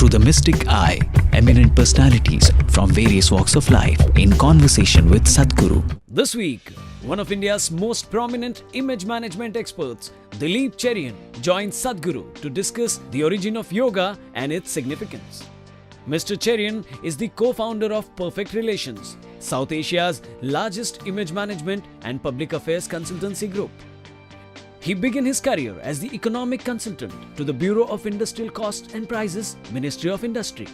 through the mystic eye, eminent personalities from various walks of life in conversation with Sadhguru. This week, one of India's most prominent image management experts, Dilip Cherian, joins Sadhguru to discuss the origin of yoga and its significance. Mr. Cherian is the co-founder of Perfect Relations, South Asia's largest image management and public affairs consultancy group. He began his career as the economic consultant to the Bureau of Industrial Cost and Prices, Ministry of Industry.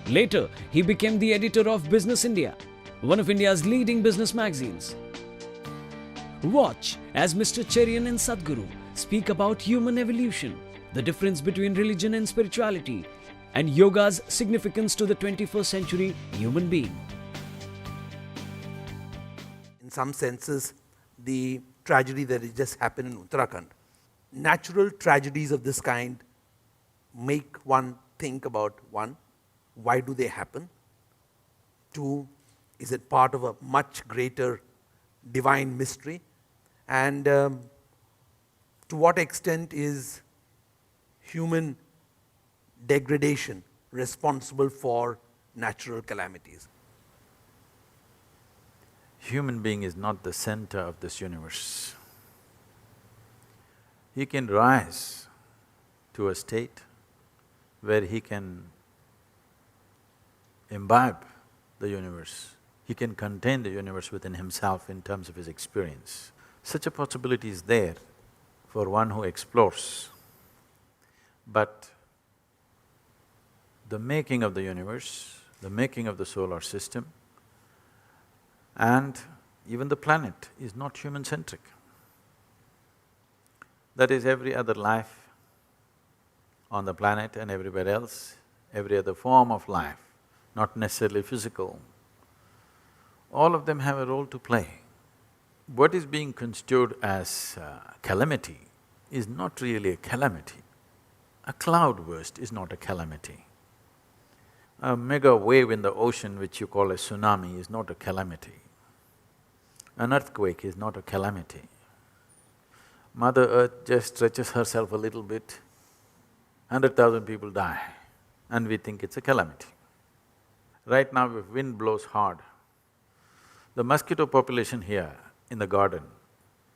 Later, he became the editor of Business India, one of India's leading business magazines. Watch as Mr. Cherian and Sadhguru speak about human evolution, the difference between religion and spirituality, and yoga's significance to the 21st century human being. In some senses, the tragedy that has just happened in Uttarakhand. Natural tragedies of this kind make one think about, one, why do they happen? Two, is it part of a much greater divine mystery? And to what extent is human degradation responsible for natural calamities? Human being is not the center of this universe. He can rise to a state where he can imbibe the universe. He can contain the universe within himself in terms of his experience. Such a possibility is there for one who explores. But the making of the universe, the making of the solar system, and even the planet is not human-centric. That is, every other life on the planet and everywhere else, every other form of life, not necessarily physical, all of them have a role to play. What is being construed as calamity is not really a calamity. A cloudburst is not a calamity. A mega wave in the ocean which you call a tsunami is not a calamity. An earthquake is not a calamity. Mother Earth just stretches herself a little bit, 100,000 people die, and we think it's a calamity. Right now, if wind blows hard, the mosquito population here in the garden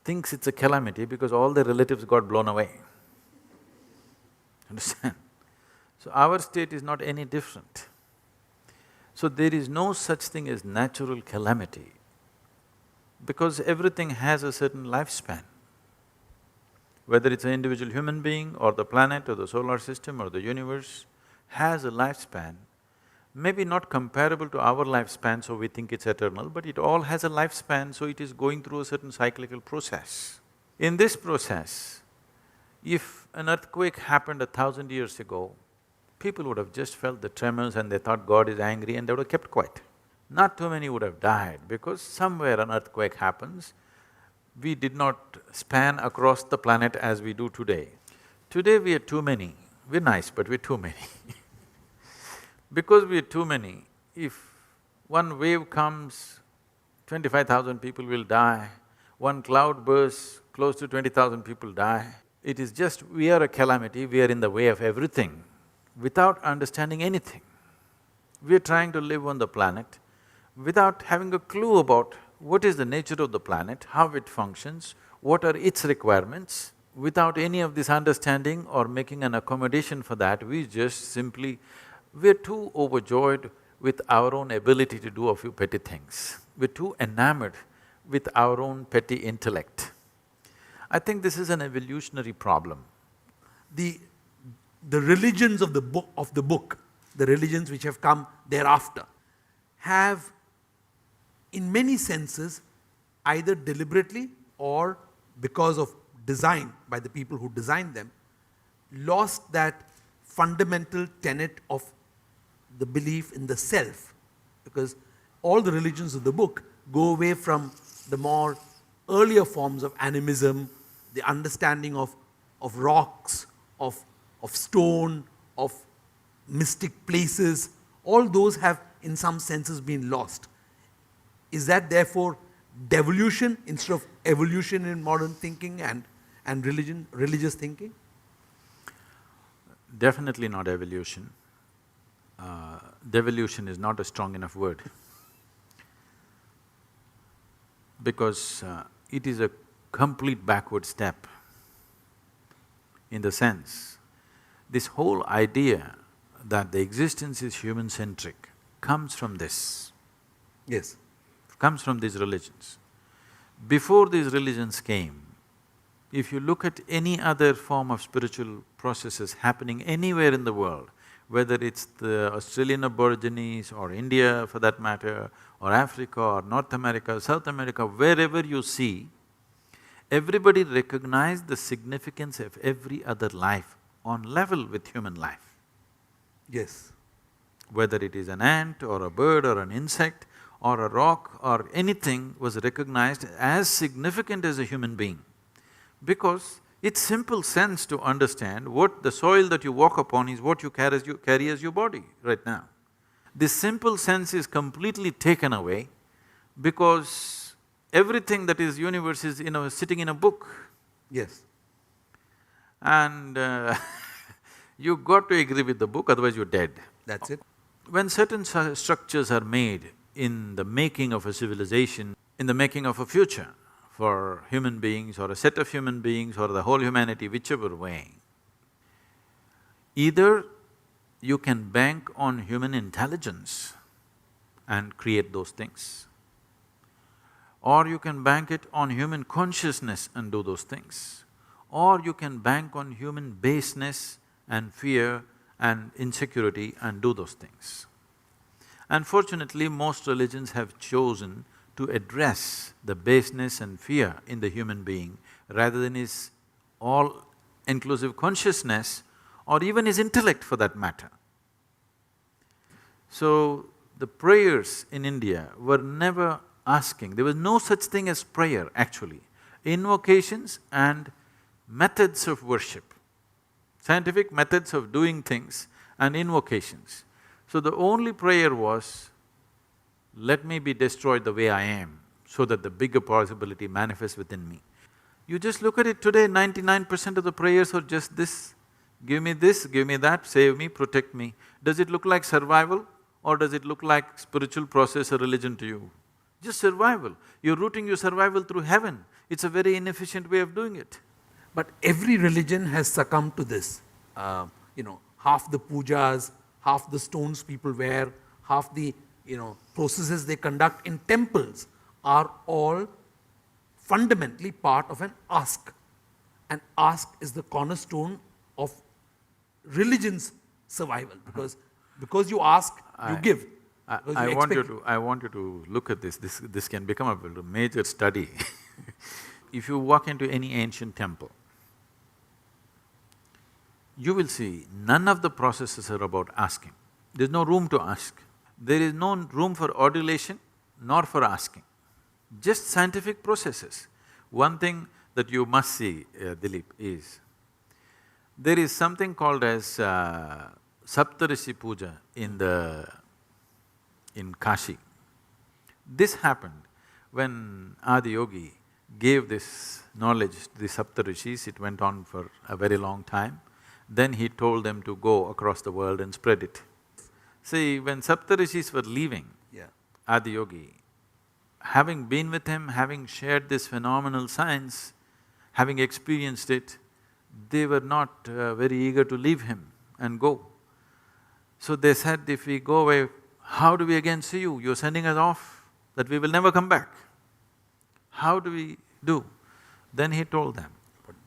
thinks it's a calamity because all their relatives got blown away. Understand? So our state is not any different. So there is no such thing as natural calamity because everything has a certain lifespan. Whether it's an individual human being or the planet or the solar system or the universe has a lifespan, maybe not comparable to our lifespan, so we think it's eternal, but it all has a lifespan, so it is going through a certain cyclical process. In this process, if an earthquake happened 1,000 years ago, people would have just felt the tremors and they thought God is angry and they would have kept quiet. Not too many would have died because somewhere an earthquake happens. We did not span across the planet as we do today. Today we are too many. We're nice, but we're too many Because we're too many, if one wave comes, 25,000 people will die, one cloud bursts, close to 20,000 people die. It is just, we are a calamity, we are in the way of everything without understanding anything. We are trying to live on the planet without having a clue about what is the nature of the planet, how it functions, what are its requirements. Without any of this understanding or making an accommodation for that, we just simply… we're too overjoyed with our own ability to do a few petty things. We're too enamored with our own petty intellect. I think this is an evolutionary problem. The religions of the book, the religions which have come thereafter, have in many senses, either deliberately or because of design by the people who designed them, lost that fundamental tenet of the belief in the self, because all the religions of the book go away from the more earlier forms of animism, the understanding of rocks, of stone, of mystic places. All those have in some senses been lost. Is that therefore devolution instead of evolution in modern thinking and religious thinking? Definitely not evolution. devolution is not a strong enough word because it is a complete backward step in the sense, this whole idea that the existence is human-centric comes from this, Yes. comes from these religions. Before these religions came, if you look at any other form of spiritual processes happening anywhere in the world, whether it's the Australian Aborigines or India for that matter, or Africa or North America, South America, wherever you see, everybody recognized the significance of every other life on level with human life. Yes. Whether it is an ant or a bird or an insect or a rock or anything was recognized as significant as a human being. Because it's simple sense to understand what the soil that you walk upon is what you carry as your body right now. This simple sense is completely taken away because everything that is universe is, sitting in a book. Yes. And you got to agree with the book, otherwise you're dead. That's it. When certain structures are made in the making of a civilization, in the making of a future for human beings or a set of human beings or the whole humanity, whichever way, either you can bank on human intelligence and create those things, or you can bank it on human consciousness and do those things, or you can bank on human baseness and fear and insecurity and do those things. Unfortunately, most religions have chosen to address the baseness and fear in the human being rather than his all-inclusive consciousness or even his intellect for that matter. So, the prayers in India were never asking, there was no such thing as prayer actually. Invocations and methods of worship, scientific methods of doing things and invocations. So the only prayer was, let me be destroyed the way I am, so that the bigger possibility manifests within me. You just look at it today, 99% of the prayers are just this, give me that, save me, protect me. Does it look like survival or does it look like spiritual process or religion to you? Just survival. You're routing your survival through heaven. It's a very inefficient way of doing it. But every religion has succumbed to this. Half the pujas, half the stones people wear, half the processes they conduct in temples are all fundamentally part of an ask. An ask is the cornerstone of religion's survival because you ask, you give. I want you to look at this can become a major study. If you walk into any ancient temple, you will see none of the processes are about asking. There's no room to ask. There is no room for adulation nor for asking, just scientific processes. One thing that you must see, Dilip, is there is something called as Saptarishi Puja in Kashi. This happened when Adiyogi gave this knowledge to the Saptarishis. It went on for a very long time. Then he told them to go across the world and spread it. See, when Saptarishis were leaving Adiyogi, having been with him, having shared this phenomenal science, having experienced it, they were not very eager to leave him and go. So they said, if we go away, how do we again see you? You're sending us off, that we will never come back. How do we do? Then he told them,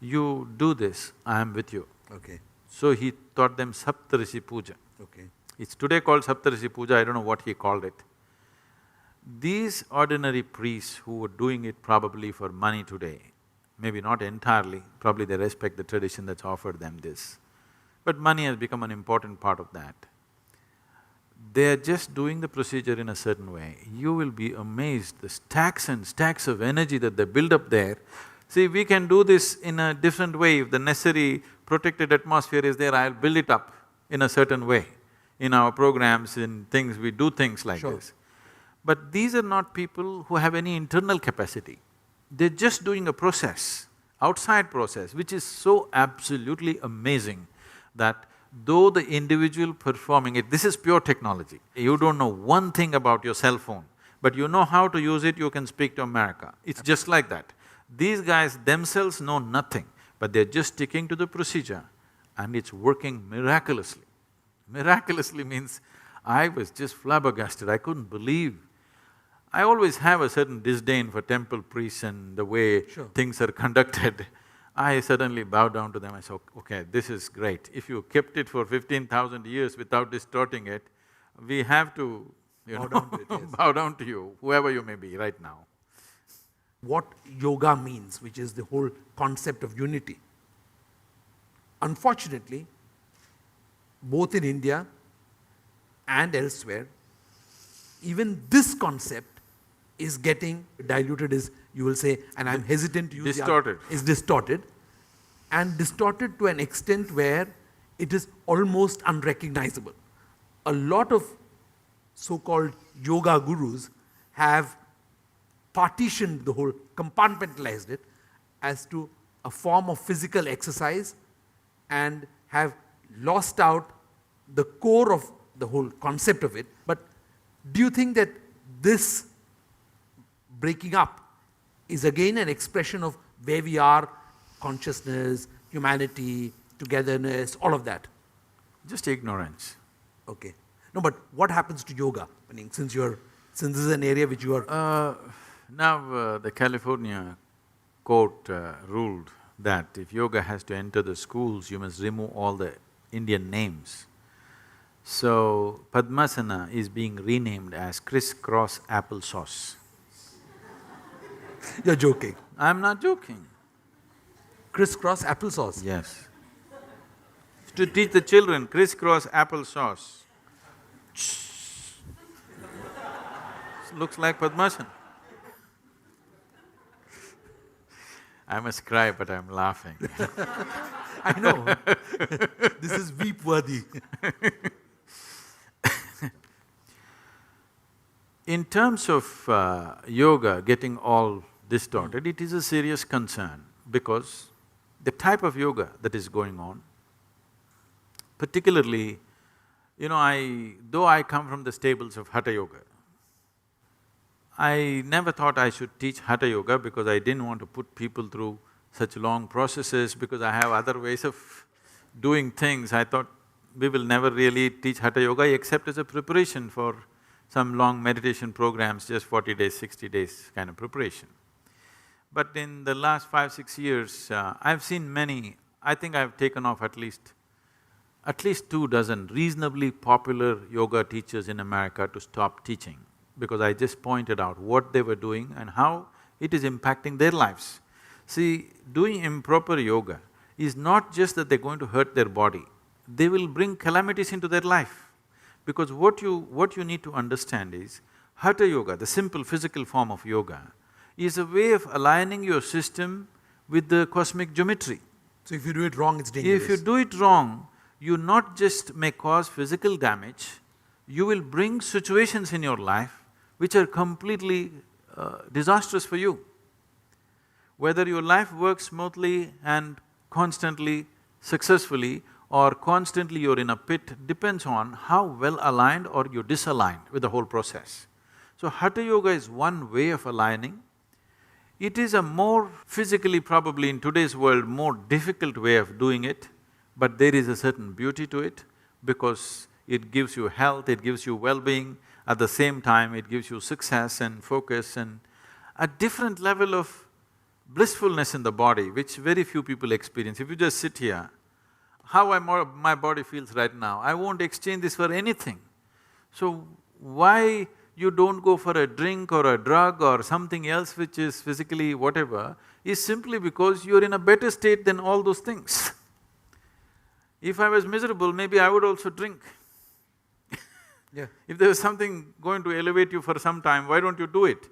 you do this, I am with you. Okay. So he taught them Saptarishi Puja. Okay. It's today called Saptarishi Puja, I don't know what he called it. These ordinary priests who were doing it probably for money today, maybe not entirely, probably they respect the tradition that's offered them this, but money has become an important part of that. They are just doing the procedure in a certain way. You will be amazed, the stacks and stacks of energy that they build up there. See, we can do this in a different way. If the necessary protected atmosphere is there, I'll build it up in a certain way. In our programs, in things, we do things like this. But these are not people who have any internal capacity. They're just doing a process, outside process, which is so absolutely amazing that though the individual performing it, this is pure technology. You don't know one thing about your cell phone, but you know how to use it, you can speak to America. It's just like that. These guys themselves know nothing, but they're just sticking to the procedure and it's working miraculously. Miraculously means I was just flabbergasted, I couldn't believe. I always have a certain disdain for temple priests and the way things are conducted. I suddenly bow down to them, I say, okay, this is great. If you kept it for 15,000 years without distorting it, we have to, Bow down to it, yes. bow down to you, whoever you may be right now. What yoga means, which is the whole concept of unity. Unfortunately, both in India and elsewhere, even this concept is getting diluted, is you will say, and I'm hesitant to use distorted. Is distorted, and distorted to an extent where it is almost unrecognizable. A lot of so-called yoga gurus have partitioned the whole, compartmentalized it as to a form of physical exercise and have lost out the core of the whole concept of it. But do you think that this breaking up is again an expression of where we are, consciousness, humanity, togetherness, all of that? Just ignorance. Okay. No, but what happens to yoga? I mean, since this is an area which you are… Now the California court ruled that if yoga has to enter the schools, you must remove all the Indian names. So Padmasana is being renamed as crisscross applesauce. You're joking. I'm not joking. Crisscross applesauce. Yes. To teach the children crisscross applesauce. Looks like Padmasana. I must cry, but I'm laughing. I know. This is weep worthy. In terms of yoga getting all distorted, it is a serious concern because the type of yoga that is going on, particularly, though I come from the stables of Hatha Yoga, I never thought I should teach Hatha Yoga because I didn't want to put people through such long processes because I have other ways of doing things. I thought we will never really teach Hatha Yoga except as a preparation for some long meditation programs, just 40 days, 60 days kind of preparation. But in the last 5–6 years, I've seen many, I think I've taken off at least 2 dozen reasonably popular yoga teachers in America to stop teaching because I just pointed out what they were doing and how it is impacting their lives. See, doing improper yoga is not just that they're going to hurt their body, they will bring calamities into their life. Because what you need to understand is, Hatha Yoga, the simple physical form of yoga, is a way of aligning your system with the cosmic geometry. So if you do it wrong, it's dangerous. If you do it wrong, you not just may cause physical damage, you will bring situations in your life which are completely disastrous for you. Whether your life works smoothly and constantly, successfully, or constantly you're in a pit depends on how well aligned or you're disaligned with the whole process. So Hatha Yoga is one way of aligning. It is a more physically, probably in today's world, more difficult way of doing it, but there is a certain beauty to it because it gives you health, it gives you well-being, at the same time it gives you success and focus and a different level of blissfulness in the body, which very few people experience. If you just sit here, how my body feels right now, I won't exchange this for anything. So why you don't go for a drink or a drug or something else which is physically whatever, is simply because you're in a better state than all those things. If I was miserable, maybe I would also drink. Yeah. If there was something going to elevate you for some time, why don't you do it?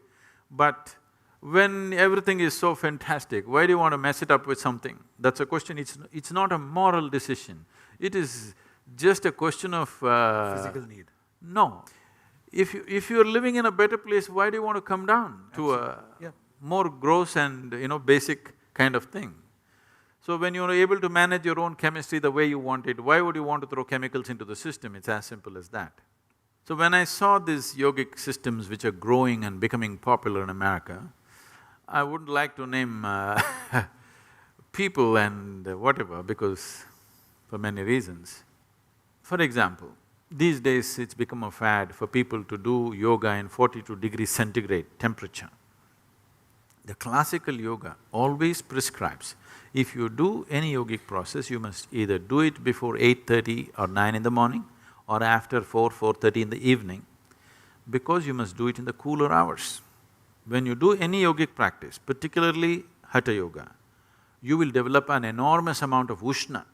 But when everything is so fantastic, why do you want to mess it up with something? That's a question, it's not a moral decision. It is just a question of… Physical need. No. If you're living in a better place, why do you want to come down to a more gross and, basic kind of thing? So when you're able to manage your own chemistry the way you want it, why would you want to throw chemicals into the system? It's as simple as that. So when I saw these yogic systems which are growing and becoming popular in America, I wouldn't like to name people and whatever, because for many reasons. For example, these days it's become a fad for people to do yoga in 42 degrees centigrade temperature. The classical yoga always prescribes, if you do any yogic process, you must either do it before 8:30 or 9 in the morning or after 4:30 in the evening, because you must do it in the cooler hours. When you do any yogic practice, particularly Hatha Yoga, you will develop an enormous amount of Ushna.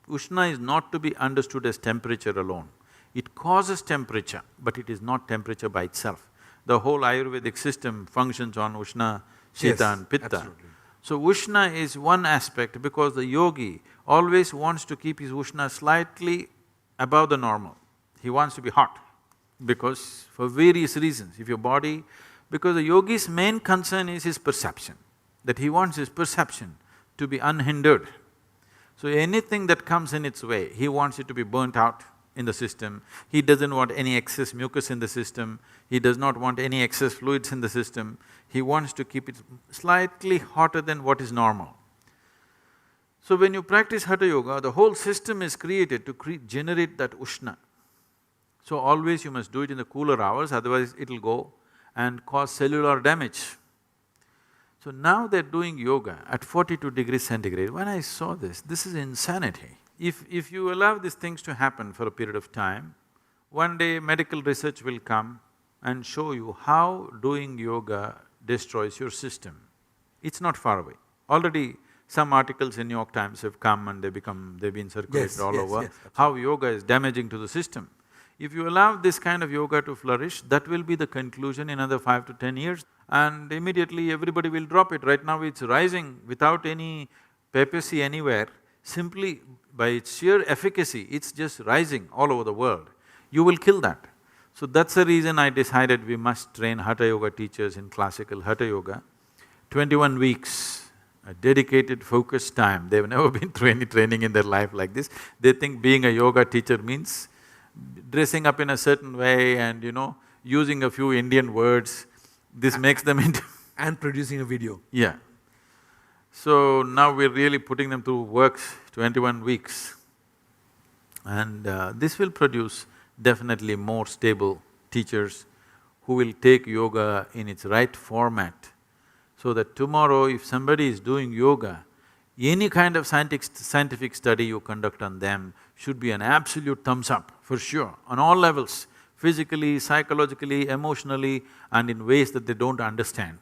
Ushna is not to be understood as temperature alone. It causes temperature, but it is not temperature by itself. The whole Ayurvedic system functions on Ushna, Shita Yes, and Pitta. absolutely. So Ushna is one aspect, because the yogi always wants to keep his Ushna slightly above the normal. He wants to be hot, because for various reasons, if your body… Because the yogi's main concern is his perception, that he wants his perception to be unhindered. So anything that comes in its way, he wants it to be burnt out in the system. He doesn't want any excess mucus in the system, he does not want any excess fluids in the system, he wants to keep it slightly hotter than what is normal. So when you practice Hatha Yoga, the whole system is created to generate that Ushna. So always you must do it in the cooler hours, otherwise it'll go and cause cellular damage. So now they're doing yoga at 42 degrees centigrade. When I saw this is insanity. If you allow these things to happen for a period of time, one day medical research will come and show you how doing yoga destroys your system. It's not far away. Already some articles in New York Times have come and they've been circulated Yes, all yes, over, yes, how yoga is damaging to the system. If you allow this kind of yoga to flourish, that will be the conclusion in another 5 to 10 years, and immediately everybody will drop it. Right now it's rising without any papacy anywhere, simply by its sheer efficacy, it's just rising all over the world. You will kill that. So that's the reason I decided we must train Hatha Yoga teachers in classical Hatha Yoga. 21 weeks, a dedicated, focused time. They've never been through any training in their life like this. They think being a yoga teacher means dressing up in a certain way and, using a few Indian words. This makes them into… And producing a video. Yeah. So now we're really putting them through works, 21 weeks. And this will produce definitely more stable teachers who will take yoga in its right format, so that tomorrow if somebody is doing yoga, any kind of scientific study you conduct on them should be an absolute thumbs up, for sure, on all levels, physically, psychologically, emotionally, and in ways that they don't understand.